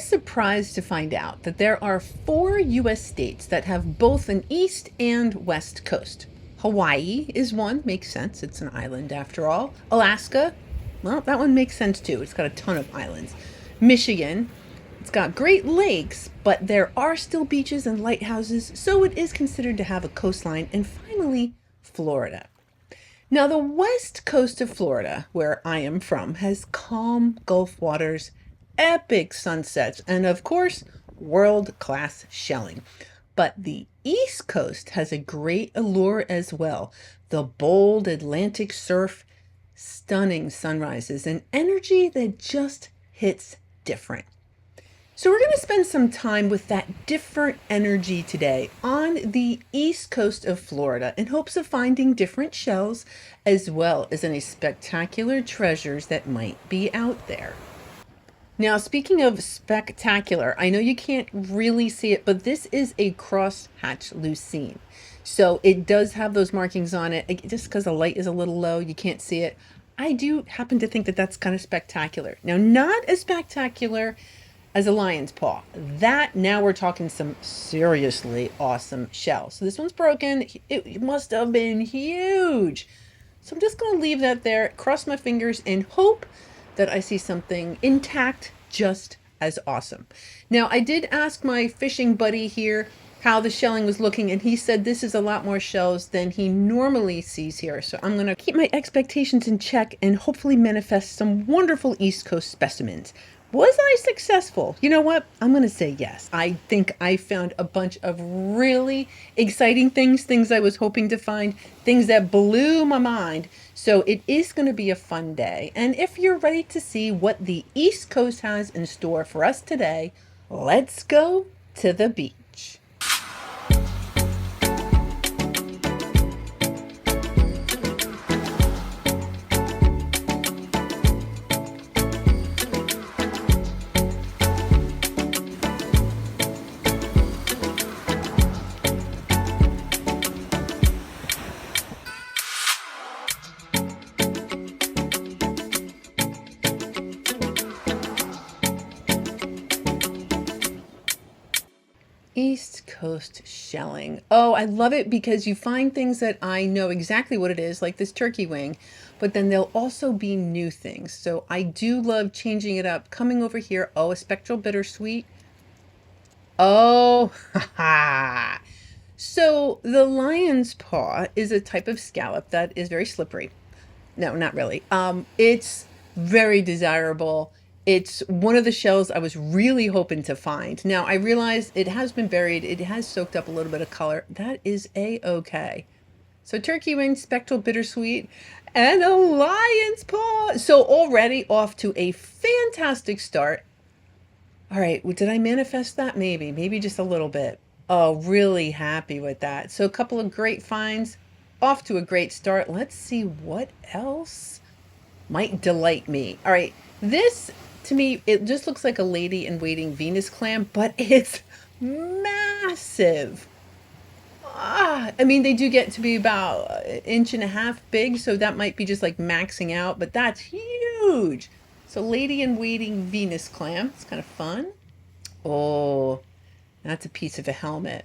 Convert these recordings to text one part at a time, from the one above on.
was surprised to find out that there are 4 US states that have both an east and west coast. Hawaii is one, makes sense. It's an island after all. Alaska, well, that one makes sense too. It's got a ton of islands. Michigan, it's got Great Lakes, but there are still beaches and lighthouses, so it is considered to have a coastline. And finally, Florida. Now, the west coast of Florida, where I am from, has calm Gulf waters, epic sunsets, and of course, world-class shelling. But the east coast has a great allure as well. The bold Atlantic surf, stunning sunrises, and energy that just hits different. So we're going to spend some time with that different energy today on the east coast of Florida in hopes of finding different shells as well as any spectacular treasures that might be out there. Now, speaking of spectacular, I know you can't really see it, but this is a crosshatch lucine. So it does have those markings on it. Just because the light is a little low, you can't see it. I do happen to think that that's kind of spectacular. Now, not as spectacular as a lion's paw. That, now we're talking some seriously awesome shells. So this one's broken. It must have been huge. So I'm just going to leave that there, cross my fingers, and hope that I see something intact just as awesome. Now, I did ask my fishing buddy here how the shelling was looking, and he said this is a lot more shells than he normally sees here. So I'm going to keep my expectations in check and hopefully manifest some wonderful East Coast specimens. Was I successful? You know what? I'm going to say yes. I think I found a bunch of really exciting things I was hoping to find, things that blew my mind. So it is going to be a fun day. And if you're ready to see what the East Coast has in store for us today, let's go to the beach. East Coast shelling. Oh, I love it because you find things that I know exactly what it is, like this turkey wing, but then there'll also be new things. So I do love changing it up. Coming over here, oh, a spectral bittersweet. Oh, ha. So the lion's paw is a type of scallop that is very slippery. No, not really. It's very desirable. It's one of the shells I was really hoping to find. Now, I realize it has been buried. It has soaked up a little bit of color. That is a-okay. So turkey wing, spectral bittersweet, and a lion's paw. So already off to a fantastic start. All right, well, did I manifest that? Maybe just a little bit. Oh, really happy with that. So a couple of great finds, off to a great start. Let's see what else might delight me. All right, this, to me, it just looks like a lady in waiting Venus clam, but it's massive. I mean, they do get to be about an inch and a half big, so that might be just like maxing out, but that's huge. So lady in waiting Venus clam, it's kind of fun. Oh, that's a piece of a helmet.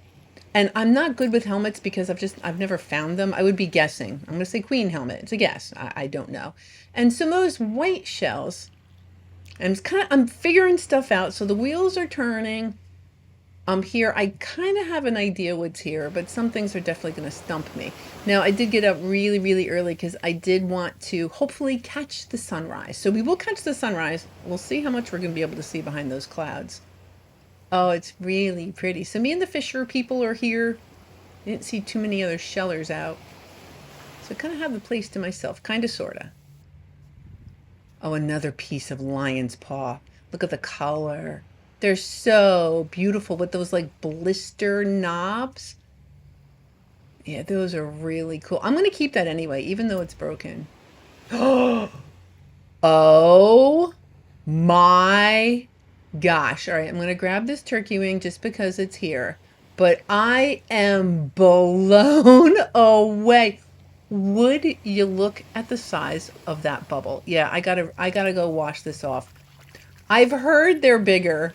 And I'm not good with helmets because I've never found them. I would be guessing. I'm going to say queen helmet. It's a guess. I don't know. And some of those white shells, I'm figuring stuff out. So the wheels are turning. Here, I kind of have an idea what's here, but some things are definitely going to stump me. Now, I did get up really, really early because I did want to hopefully catch the sunrise. So we will catch the sunrise. We'll see how much we're going to be able to see behind those clouds. Oh, it's really pretty. So me and the fisher people are here. I didn't see too many other shellers out. So I kind of have the place to myself, kind of, sort of. Oh, another piece of lion's paw. Look at the color. They're so beautiful with those like blister knobs. Yeah, those are really cool. I'm going to keep that anyway, even though it's broken. Oh my gosh. All right, I'm going to grab this turkey wing just because it's here. But I am blown away. Would you look at the size of that bubble? Yeah, I gotta go wash this off. I've heard they're bigger.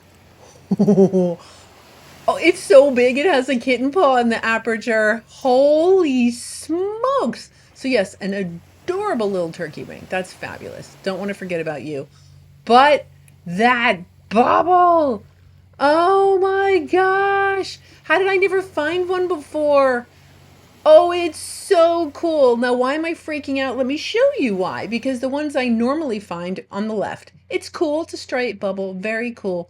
Oh, it's so big. It has a kitten paw in the aperture. Holy smokes. So yes, an adorable little turkey wing. That's fabulous. Don't want to forget about you. But that bubble. Oh my gosh. How did I never find one before? Oh, it's so cool. Now, why am I freaking out? Let me show you why. Because the ones I normally find on the left, it's cool. It's a Striate bubble. Very cool.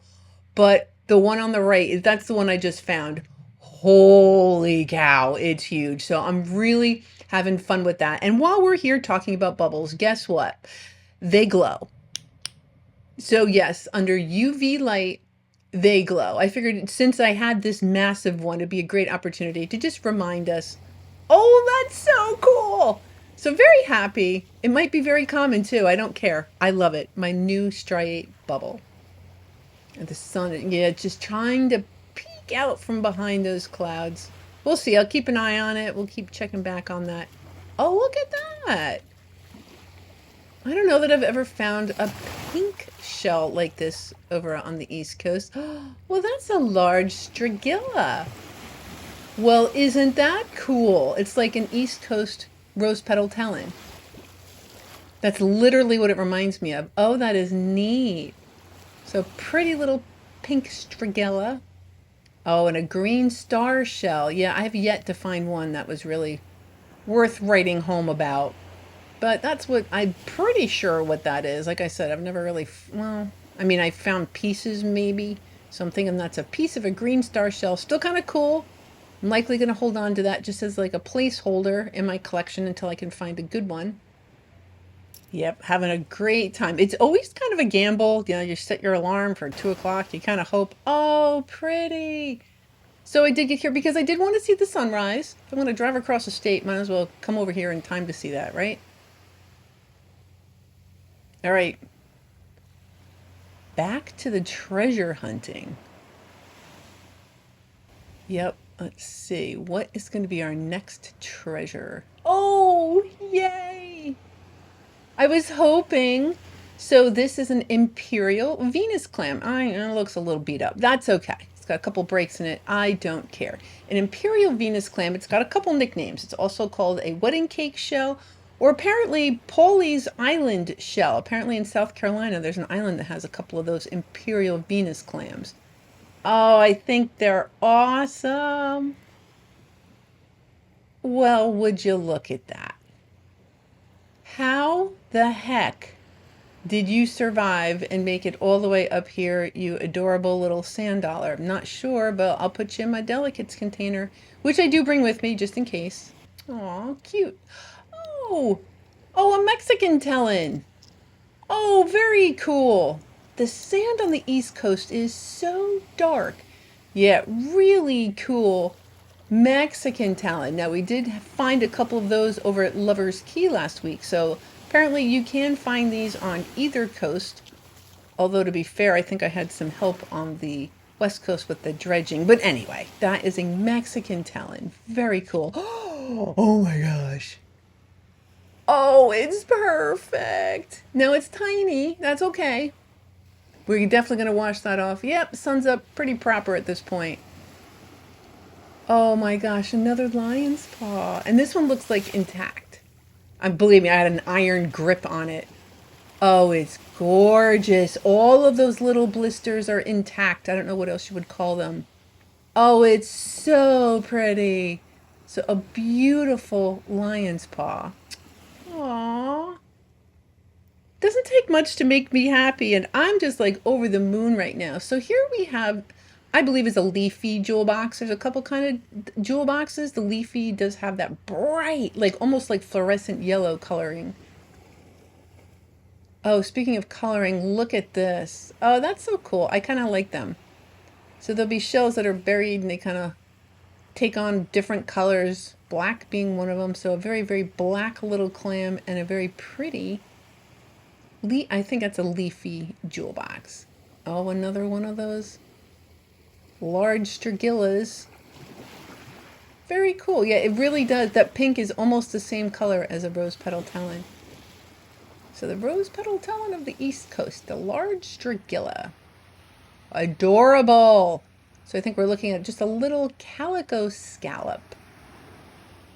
But the one on the right, that's the one I just found. Holy cow, it's huge. So I'm really having fun with that. And while we're here talking about bubbles, guess what? They glow. So yes, under UV light, they glow. I figured since I had this massive one, it'd be a great opportunity to just remind us, oh, that's so cool. So very happy. It might be very common too. I don't care. I love it. My new Striate bubble. And the sun, yeah, just trying to peek out from behind those clouds. We'll see. I'll keep an eye on it. We'll keep checking back on that. Oh, look at that. I don't know that I've ever found a pink shell like this over on the East Coast. Well, that's a large Strigilla. Well, isn't that cool? It's like an East Coast rose petal talon. That's literally what it reminds me of. Oh, that is neat. So pretty little pink Strigilla. Oh, and a green star shell. Yeah, I have yet to find one that was really worth writing home about. But that's what I'm pretty sure what that is. Like I said, I've never really, well, I mean, I found pieces maybe. So I'm thinking that's a piece of a green star shell. Still kind of cool. I'm likely going to hold on to that just as like a placeholder in my collection until I can find a good one. Yep, having a great time. It's always kind of a gamble. You know, you set your alarm for 2 o'clock. You kind of hope, oh, pretty. So I did get here because I did want to see the sunrise. If I'm going to drive across the state, might as well come over here in time to see that, right? All right. Back to the treasure hunting. Yep. Let's see. What is going to be our next treasure? Oh, yay! I was hoping. So this is an Imperial Venus clam. It looks a little beat up. That's okay. It's got a couple breaks in it. I don't care. An Imperial Venus clam. It's got a couple nicknames. It's also called a wedding cake shell, or apparently Pawleys Island shell. Apparently in South Carolina, there's an island that has a couple of those Imperial Venus clams. Oh, I think they're awesome. Well, would you look at that? How the heck did you survive and make it all the way up here, you adorable little sand dollar? I'm not sure, but I'll put you in my delicates container, which I do bring with me just in case. Aw, cute. Oh, oh, a Mexican talon. Oh, very cool. The sand on the East Coast is so dark. Yeah, really cool Mexican talon. Now, we did find a couple of those over at Lover's Key last week, so apparently you can find these on either coast. Although, to be fair, I think I had some help on the West Coast with the dredging. But anyway, that is a Mexican talon. Very cool. Oh my gosh. Oh, it's perfect. No, it's tiny. That's okay. We're definitely going to wash that off. Yep, sun's up pretty proper at this point. Oh my gosh, another lion's paw. And this one looks like intact. Believe me, I had an iron grip on it. Oh, it's gorgeous. All of those little blisters are intact. I don't know what else you would call them. Oh, it's so pretty. So a beautiful lion's paw. Aww. Doesn't take much to make me happy, and I'm just like over the moon right now. So here we have, I believe, is a leafy jewel box. There's a couple kind of jewel boxes. The leafy does have that bright, like almost like fluorescent yellow coloring. Oh, speaking of coloring, look at this. Oh, that's so cool. I kind of like them. So there'll be shells that are buried and they kind of take on different colors, black being one of them. So a very, very black little clam and a very pretty, I think that's a leafy jewel box. Oh, another one of those large Strigillas. Very cool. Yeah, it really does. That pink is almost the same color as a rose petal talon. So the rose petal talon of the East Coast, the large Strigilla. Adorable. So I think we're looking at just a little calico scallop.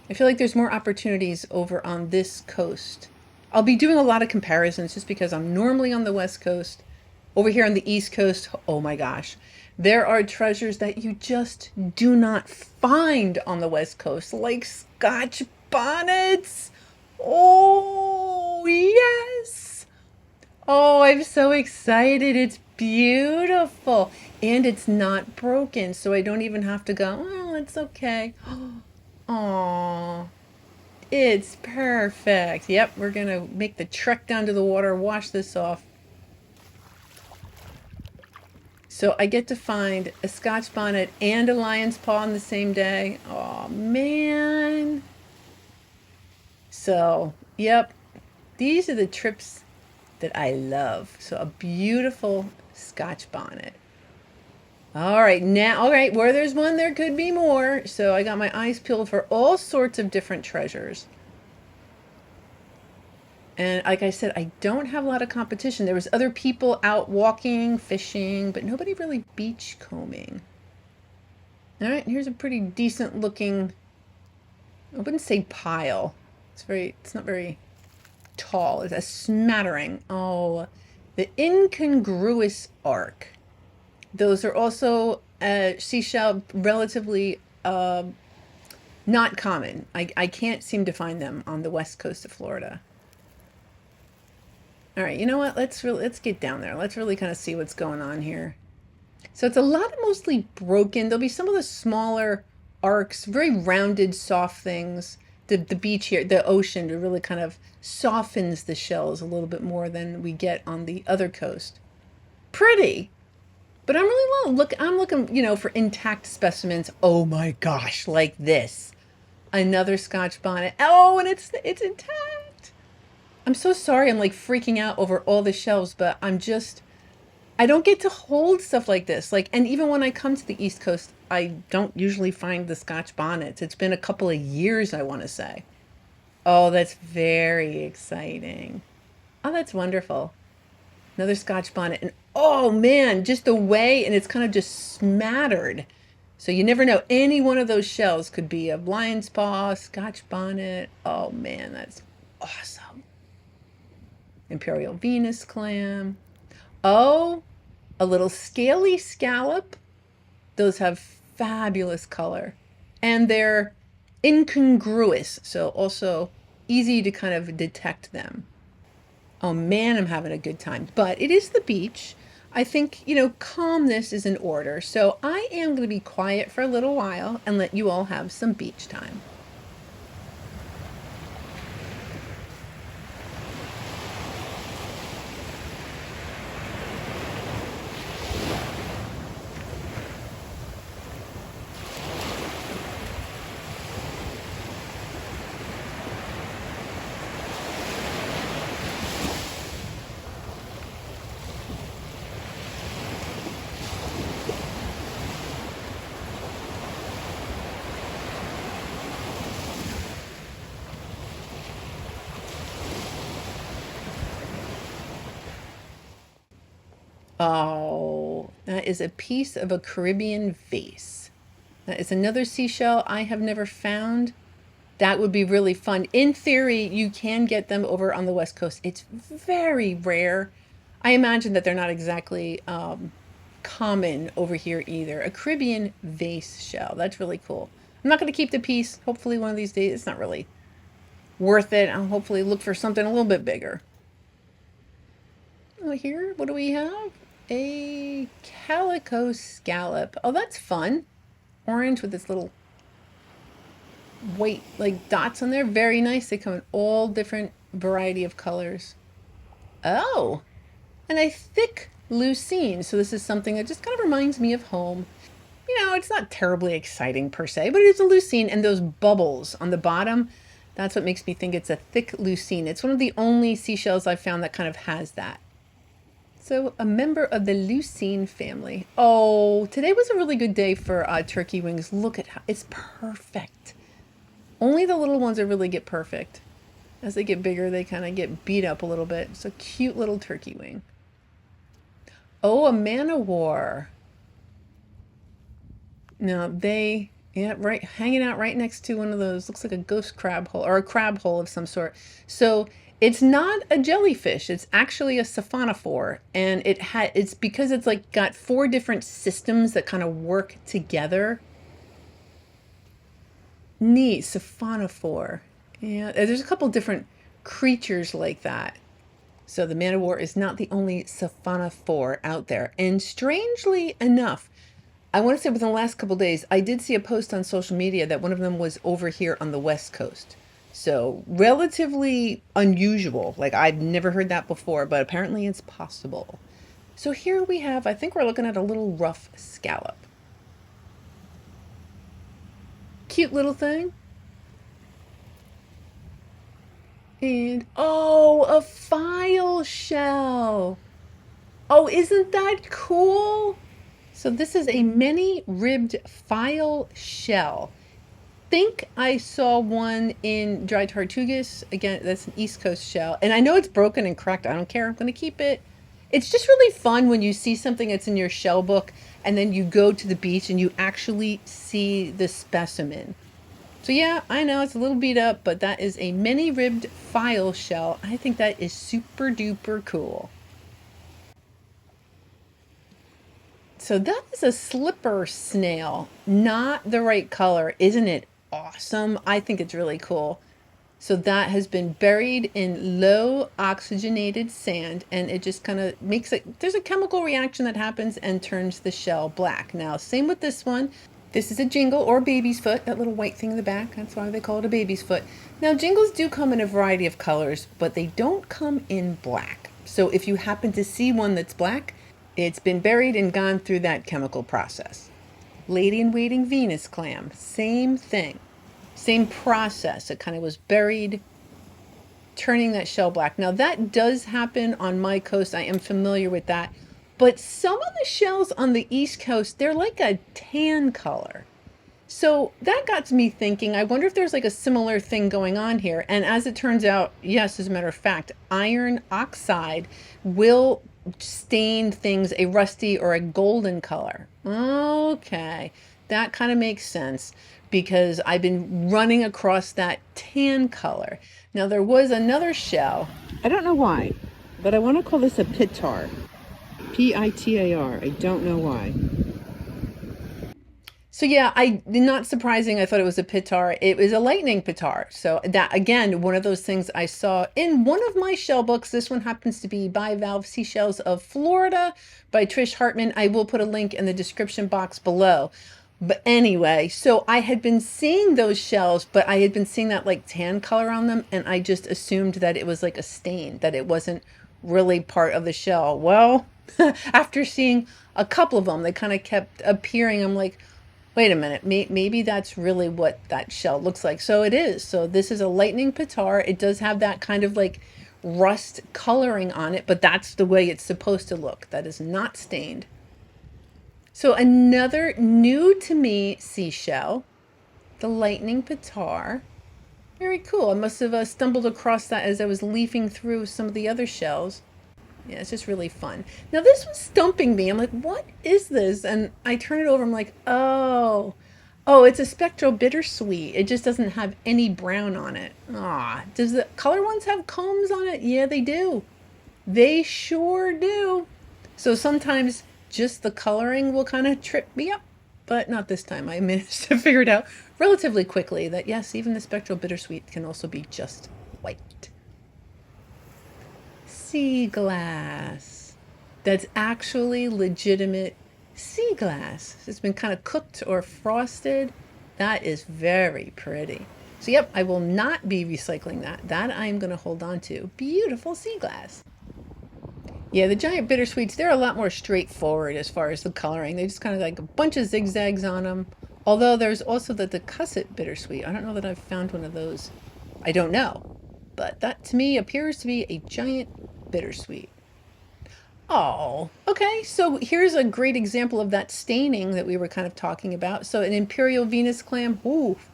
I feel like there's more opportunities over on this coast. I'll be doing a lot of comparisons just because I'm normally on the West Coast. Over here on the East Coast, oh my gosh, there are treasures that you just do not find on the West Coast, like Scotch bonnets. Oh, yes. Oh, I'm so excited. It's beautiful. And it's not broken, so I don't even have to go, oh, it's okay. Oh, it's perfect. Yep, we're going to make the trek down to the water, wash this off. So I get to find a Scotch bonnet and a lion's paw on the same day. Oh, man. So, yep, these are the trips that I love. So a beautiful Scotch bonnet. All right, now, all right, where there's one, there could be more. So I got my eyes peeled for all sorts of different treasures. And like I said, I don't have a lot of competition. There was other people out walking, fishing, but nobody really beach combing. All right, here's a pretty decent looking, I wouldn't say pile. It's not very tall. It's a smattering. Oh, the incongruous arc. Those are also seashell, relatively not common. I can't seem to find them on the west coast of Florida. All right, you know what? Let's get down there. Let's really kind of see what's going on here. So it's a lot of mostly broken. There'll be some of the smaller arcs, very rounded, soft things. The beach here, the ocean, really kind of softens the shells a little bit more than we get on the other coast. Pretty, but I'm looking, you know, for intact specimens. Oh my gosh, like this, another Scotch bonnet. Oh, and it's intact. I'm so sorry. I'm like freaking out over all the shelves, but I don't get to hold stuff like this. Like, and even when I come to the East Coast, I don't usually find the Scotch bonnets. It's been a couple of years, I want to say. Oh, that's very exciting. Oh, that's wonderful. Another Scotch bonnet. And oh man, just the way, and it's kind of just smattered. So you never know. Any one of those shells could be a lion's paw, Scotch bonnet. Oh man, that's awesome. Imperial Venus clam. Oh, a little scaly scallop. Those have fabulous color. And they're incongruous, so also easy to kind of detect them. Oh man, I'm having a good time. But it is the beach. I think, you know, calmness is in order. So I am going to be quiet for a little while and let you all have some beach time. Oh, that is a piece of a Caribbean vase. That is another seashell I have never found. That would be really fun. In theory, you can get them over on the West Coast. It's very rare. I imagine that they're not exactly common over here either. A Caribbean vase shell. That's really cool. I'm not going to keep the piece. Hopefully one of these days, it's not really worth it. I'll hopefully look for something a little bit bigger. Oh, here, what do we have? A calico scallop. Oh, that's fun. Orange with this little white like dots on there. Very nice. They come in all different variety of colors. Oh, and a thick lucine. So this is something that just kind of reminds me of home. You know, it's not terribly exciting per se, but it is a lucine, and those bubbles on the bottom, that's what makes me think it's a thick lucine. It's one of the only seashells I've found that kind of has that. So a member of the lucine family. Oh, today was a really good day for turkey wings. Look at how it's perfect. Only the little ones that really get perfect. As they get bigger, they kind of get beat up a little bit. It's a cute little turkey wing. Oh, a man o' war. Now they, yeah, right, hanging out right next to one of those, looks like a ghost crab hole or a crab hole of some sort. So it's not a jellyfish. It's actually a siphonophore, and it's because it's like got four different systems that kind of work together. Neat, siphonophore. Yeah, there's a couple different creatures like that. So the man o' war is not the only siphonophore out there. And strangely enough, I want to say within the last couple of days, I did see a post on social media that one of them was over here on the West Coast. So relatively unusual. Like I'd never heard that before, but apparently it's possible. So here we have, I think we're looking at a little rough scallop. Cute little thing. And oh, a file shell. Oh, isn't that cool? So this is a many ribbed file shell. Think I saw one in Dry Tortugas. Again, that's an East Coast shell. And I know it's broken and cracked. I don't care. I'm going to keep it. It's just really fun when you see something that's in your shell book and then you go to the beach and you actually see the specimen. So yeah, I know it's a little beat up, but that is a many ribbed file shell. I think that is super duper cool. So that is a slipper snail. Not the right color. Isn't it awesome? I think it's really cool. So that has been buried in low oxygenated sand, and it just kind of makes it, there's a chemical reaction that happens and turns the shell black. Now, same with this one. This is a jingle or baby's foot, that little white thing in the back. That's why they call it a baby's foot. Now, jingles do come in a variety of colors, but they don't come in black. So if you happen to see one that's black, it's been buried and gone through that chemical process. Lady in Waiting Venus clam, same thing. Same process. It kind of was buried, turning that shell black. Now, that does happen on my coast. I am familiar with that. But some of the shells on the East Coast, they're like a tan color. So that got me thinking, I wonder if there's like a similar thing going on here. And as it turns out, yes, as a matter of fact, iron oxide will stain things a rusty or a golden color. Okay, that kind of makes sense because I've been running across that tan color. Now there was another shell. I don't know why, but I want to call this a pitar. Pitar. I don't know why. So yeah, not surprising. I thought it was a pitar. It was a lightning pitar. So that again, one of those things I saw in one of my shell books. This one happens to be Bivalve Seashells of Florida by Trish Hartman. I will put a link in the description box below. But anyway, so I had been seeing those shells, but I had been seeing that like tan color on them, and I just assumed that it was like a stain, that it wasn't really part of the shell. Well, after seeing a couple of them, they kind of kept appearing. I'm like, wait a minute, maybe that's really what that shell looks like. So it is. So this is a lightning pitar. It does have that kind of like rust coloring on it, but that's the way it's supposed to look. That is not stained. So another new to me seashell, the lightning pitar. Very cool. I must have stumbled across that as I was leafing through some of the other shells. Yeah, it's just really fun. Now this was stumping me. I'm like, what is this? And I turn it over. I'm like, oh, it's a spectral bittersweet. It just doesn't have any brown on it. Ah, does the color ones have combs on it? Yeah, they do. They sure do. So sometimes just the coloring will kind of trip me up, but not this time. I managed to figure it out relatively quickly that yes, even the spectral bittersweet can also be just white. Sea glass. That's actually legitimate sea glass. It's been kind of cooked or frosted. That is very pretty. So yep, I will not be recycling that. That I'm going to hold on to. Beautiful sea glass. Yeah, the giant bittersweets, they're a lot more straightforward as far as the coloring. They just kind of like a bunch of zigzags on them. Although there's also the decussit bittersweet. I don't know that I've found one of those. I don't know. But that to me appears to be a giant bittersweet. Oh, okay. So here's a great example of that staining that we were kind of talking about. So an Imperial Venus clam. Oof,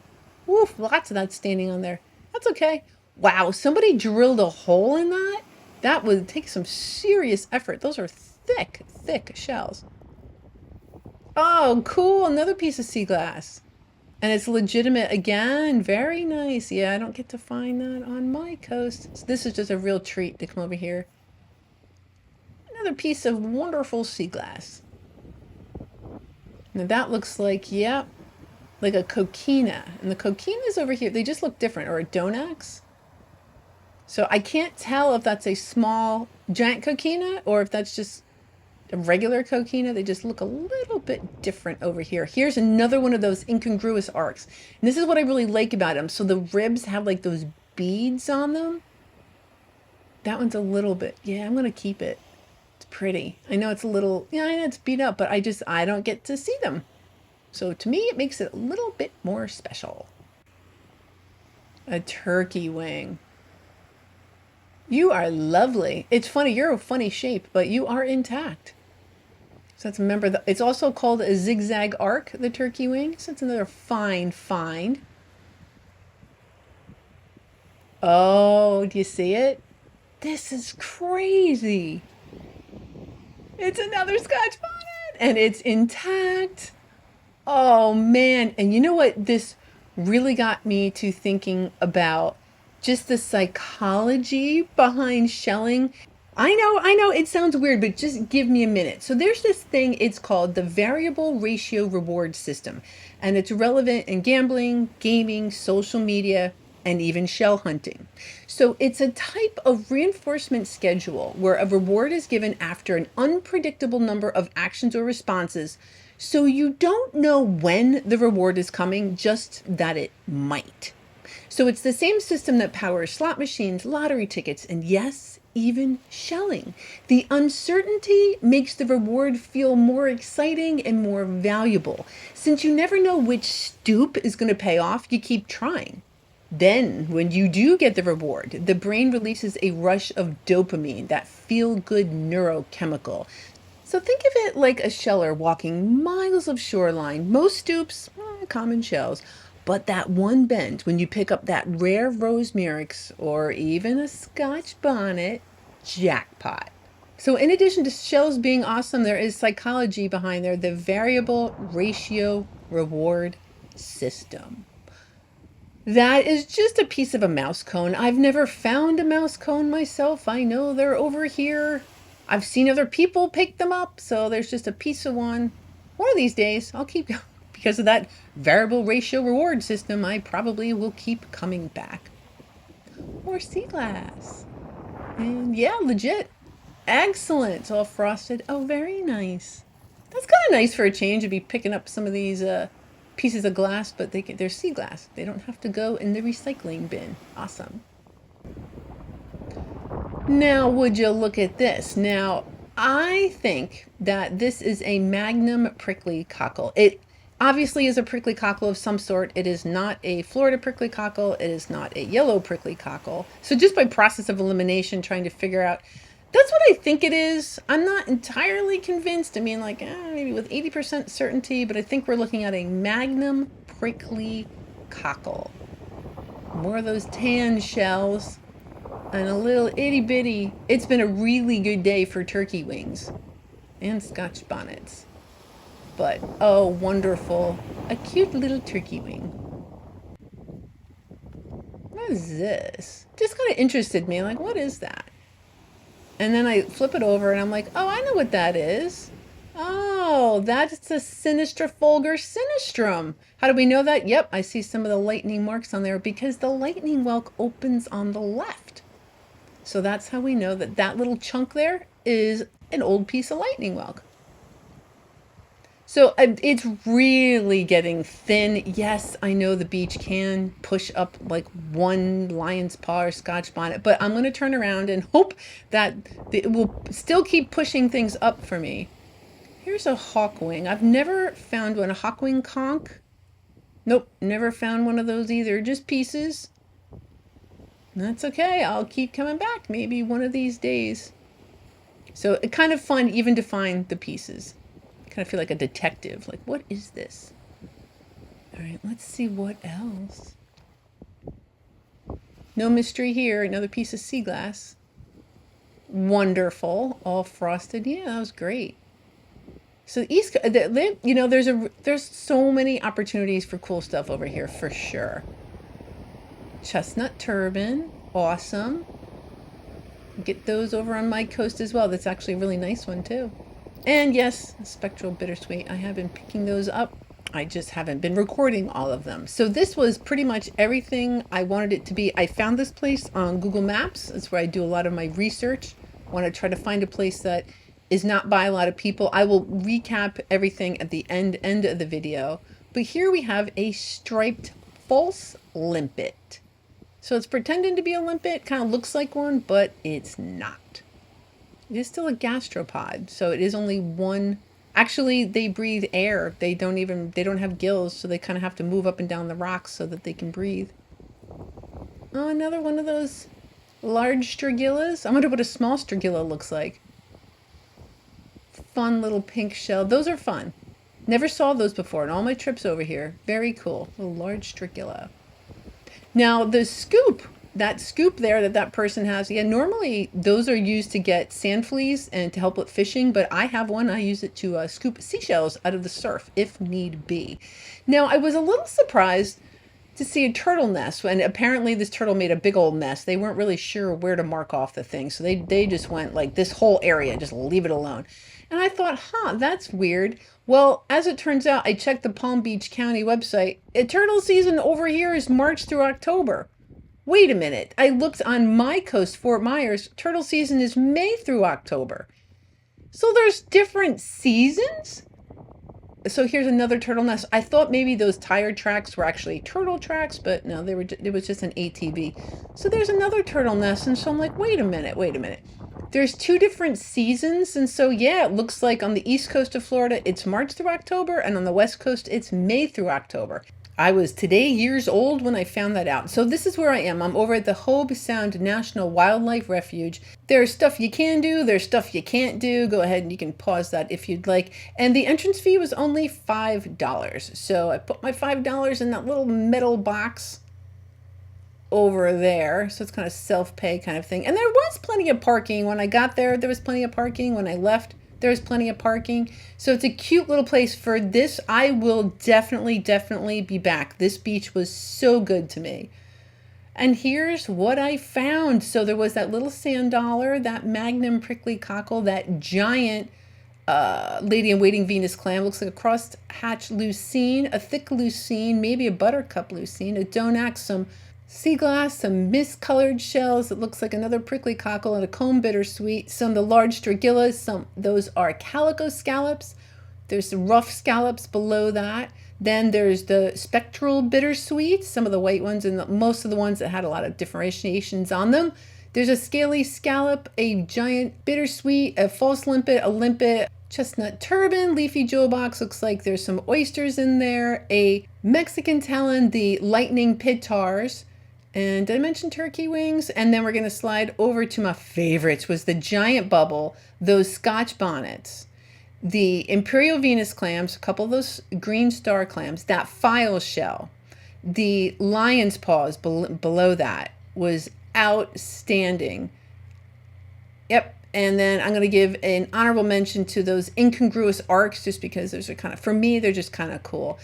oof, lots of that staining on there. That's okay. Wow, somebody drilled a hole in that? That would take some serious effort. Those are thick, thick shells. Oh, cool. Another piece of sea glass. And it's legitimate again. Very nice. Yeah, I don't get to find that on my coast. So this is just a real treat to come over here. Another piece of wonderful sea glass. Now that looks like, yeah, like a coquina. And the coquinas over here, they just look different. Or a donax. So I can't tell if that's a small, giant coquina or if that's just a regular coquina. They just look a little bit different over here. Here's another one of those incongruous arcs. And this is what I really like about them. So the ribs have like those beads on them. That one's a little bit, yeah, I'm going to keep it. It's pretty. I know it's a little, yeah, I know it's beat up, but I don't get to see them. So to me, it makes it a little bit more special. A turkey wing. You are lovely. It's funny, you're a funny shape, but you are intact. So let's remember, it's also called a zigzag arc, the turkey wing. So it's another fine find. Oh, do you see it? This is crazy. It's another Scotch bonnet, and it's intact. Oh, man. And you know what? This really got me to thinking about just the psychology behind shelling. I know, it sounds weird, but just give me a minute. So there's this thing, it's called the variable ratio reward system, and it's relevant in gambling, gaming, social media, and even shell hunting. So it's a type of reinforcement schedule where a reward is given after an unpredictable number of actions or responses. So you don't know when the reward is coming, just that it might. So it's the same system that powers slot machines, lottery tickets, and yes, even shelling. The uncertainty makes the reward feel more exciting and more valuable. Since you never know which stoop is going to pay off, you keep trying. Then, when you do get the reward, the brain releases a rush of dopamine, that feel-good neurochemical. So think of it like a sheller walking miles of shoreline, most stoops, common shells, but that one bend when you pick up that rare rose murex or even a Scotch bonnet, jackpot. So in addition to shells being awesome, there is psychology behind there, the variable ratio reward system. That is just a piece of a mouse cone. I've never found a mouse cone myself. I know they're over here. I've seen other people pick them up, so there's just a piece of one. One of these days, I'll keep going. Because of that variable ratio reward system, I probably will keep coming back. More sea glass. And yeah, legit. Excellent. It's all frosted. Oh, very nice. That's kind of nice for a change to be picking up some of these pieces of glass, but they're sea glass. They don't have to go in the recycling bin. Awesome. Now, would you look at this? Now, I think that this is a magnum prickly cockle. It obviously is a prickly cockle of some sort. It is not a Florida prickly cockle. It is not a yellow prickly cockle. So just by process of elimination, trying to figure out, that's what I think it is. I'm not entirely convinced. I mean, like, maybe with 80% certainty, but I think we're looking at a magnum prickly cockle. More of those tan shells and a little itty bitty. It's been a really good day for turkey wings and Scotch bonnets. But, oh, wonderful. A cute little turkey wing. What is this? Just kind of interested me. Like, what is that? And then I flip it over and I'm like, oh, I know what that is. Oh, that's the Sinistra fulgur sinistrum. How do we know that? Yep, I see some of the lightning marks on there because the lightning whelk opens on the left. So that's how we know that that little chunk there is an old piece of lightning whelk. So it's really getting thin. Yes, I know the beach can push up like one lion's paw or Scotch bonnet, but I'm going to turn around and hope that it will still keep pushing things up for me. Here's a hawkwing. I've never found one. A hawkwing conch? Nope, never found one of those either. Just pieces. That's okay. I'll keep coming back maybe one of these days. So it's kind of fun even to find the pieces. Kind of feel like a detective. Like, what is this? All right, let's see what else. No mystery here. Another piece of sea glass. Wonderful. All frosted. Yeah, that was great. So East, you know, there's so many opportunities for cool stuff over here for sure. Chestnut turban, awesome. Get those over on my coast as well. That's actually a really nice one too. And yes, spectral bittersweet. I have been picking those up. I just haven't been recording all of them. So this was pretty much everything I wanted it to be. I found this place on Google Maps. That's where I do a lot of my research. I want to try to find a place that is not by a lot of people. I will recap everything at the end of the video. But here we have a striped false limpet. So it's pretending to be a limpet, kind of looks like one, but it's not. It is still a gastropod, so it is only one. Actually, they breathe air. They don't have gills, so they kind of have to move up and down the rocks so that they can breathe. Oh, another one of those large strigillas. I wonder what a small strigilla looks like. Fun little pink shell. Those are fun. Never saw those before in all my trips over here. Very cool. A large strigilla. Now the scoop, that scoop there that person has, yeah, normally those are used to get sand fleas and to help with fishing, but I have one. I use it to scoop seashells out of the surf if need be. Now I was a little surprised to see a turtle nest, and apparently this turtle made a big old mess. They weren't really sure where to mark off the thing, so they just went like this whole area, just leave it alone. And I thought, that's weird. Well, as it turns out, I checked the Palm Beach County website. Turtle season over here is March through October. Wait a minute. I looked on my coast, Fort Myers. Turtle season is May through October. So there's different seasons? So here's another turtle nest. I thought maybe those tire tracks were actually turtle tracks, but no, it was just an ATV. So there's another turtle nest, and so I'm like, wait a minute. There's two different seasons, and so yeah, it looks like on the east coast of Florida, it's March through October, and on the west coast, it's May through October. I was today years old when I found that out. So this is where I am. I'm over at the Hobe Sound National Wildlife Refuge. There's stuff you can do. There's stuff you can't do. Go ahead and you can pause that if you'd like. And the entrance fee was only $5. So I put my $5 in that little metal box over there. So it's kind of self-pay kind of thing. And there was plenty of parking. When I got there, there was plenty of parking. When I left, there was plenty of parking. So it's a cute little place. For this, I will definitely be back. This beach was so good to me. And here's what I found. So there was that little sand dollar, that magnum prickly cockle, that giant lady-in-waiting Venus clam. Looks like a cross-hatch lucine, a thick lucine, maybe a buttercup lucine, a donax, some sea glass, some mist-colored shells. It looks like another prickly cockle and a comb bittersweet. Some of the large strigillas. Those are calico scallops. There's some rough scallops below that. Then there's the spectral bittersweet, some of the white ones, and most of the ones that had a lot of differentiations on them. There's a scaly scallop, a giant bittersweet, a false limpet, a limpet, chestnut turban, leafy jewel box. Looks like there's some oysters in there, a Mexican talon, the lightning pitars. And did I mention turkey wings? And then we're going to slide over to my favorites, was the giant bubble, those Scotch bonnets, the Imperial Venus clams, a couple of those green star clams, that file shell, the lion's paws below that was outstanding. Yep. And then I'm going to give an honorable mention to those incongruous arcs, just because those are kind of, for me, they're just kind of cool.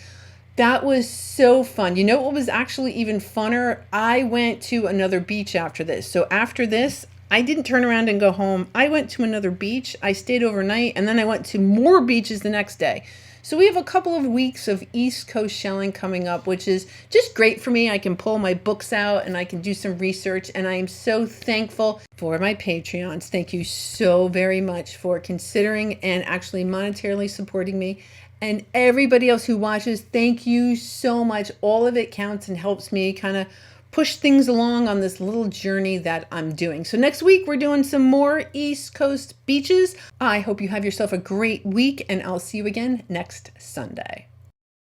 That was so fun. You know what was actually even funner? I went to another beach after this. So after this, I didn't turn around and go home. I went to another beach. I stayed overnight, and then I went to more beaches the next day. So we have a couple of weeks of East Coast shelling coming up, which is just great for me. I can pull my books out and I can do some research, and I am so thankful for my Patreons. Thank you so very much for considering and actually monetarily supporting me. And everybody else who watches, thank you so much. All of it counts and helps me kind of push things along on this little journey that I'm doing. So next week, we're doing some more East Coast beaches. I hope you have yourself a great week, and I'll see you again next Sunday.